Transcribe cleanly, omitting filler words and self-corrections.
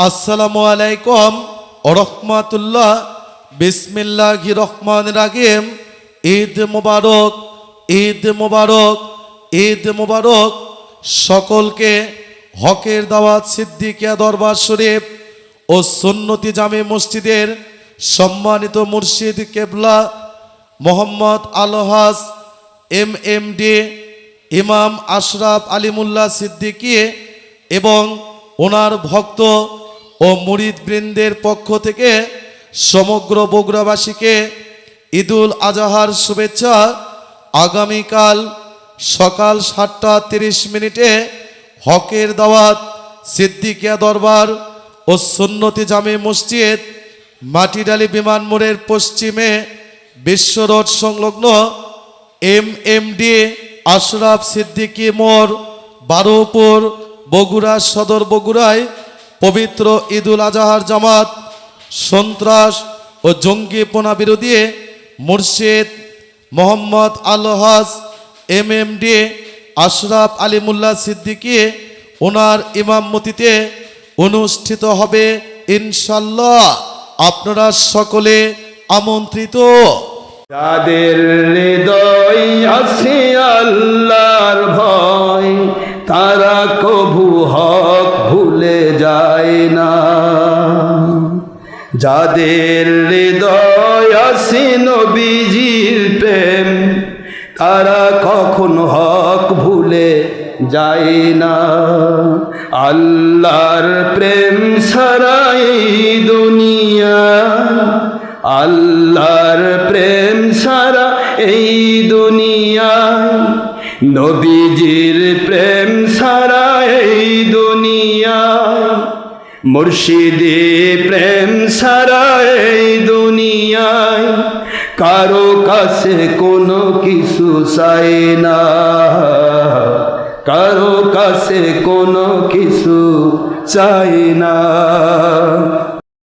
আসসালামু আলাইকুম ওয়া রাহমাতুল্লাহ। বিসমিল্লাহির রহমানির রহিম। ঈদ মোবারক, ঈদ মোবারক, ঈদ মোবারক। সকলকে হকের দাওয়াত সিদ্দিকিয়া দরবার শরীফ ও সুন্নতি জামে মসজিদের সম্মানিত মুর্শিদ কেবলা মোহাম্মদ আলহাজ এমএমডি ইমাম আশরাফ আলিমুল্লাহ সিদ্দিকী এবং ওনার ভক্ত ও মুরিদ বৃন্দের পক্ষ থেকে সমগ্র বগুড়াবাসীকে ঈদুল আজহার শুভেচ্ছা। আগামীকাল সকাল 7:30 হকের দাওয়াত সিদ্দিকিয়া দরবার ও সুন্নতি জামে মসজিদ, মাটিডালি বিমান মোড়ের পশ্চিমে বিশ্ব রোড সংলগ্ন এমএমডি আশরাফ সিদ্দিকী মোড়, বারোপুর, বগুড়া সদর। বগুড়ায় পবিত্র ঈদুল আজহার জামাত সন্ত্রাস ও জঙ্গিপনা বিরোধী মুর্শিদ মোহাম্মদ আলহাজ এমএমডি আশরাফ আলিমুল্লাহ সিদ্দিকী ওনার ইমামতিতে অনুষ্ঠিত হবে ইনশাল্লাহ। আপনারা সকলে আমন্ত্রিত। যাদের হৃদয় আছে আল্লাহর ভয়, তারা কভু হক ভুলে যায় না। যাদের হৃদয় আছে নবীজির প্রেম, তারা কখনো হক ভুলে যায় না। আল্লাহর প্রেম ছাড়া এই দুনিয়া, আল্লাহর প্রেম ছাড়া এই দুনিয়ায়, নবীজির প্রেম ছাড়া এই দুনিয়ায়, মুর্শিদি প্রেম ছাড়া এই দুনিয়ায় কারো কাছে কোনো কিছু চাই না, কারো কাছে কোনো কিছু চাই না।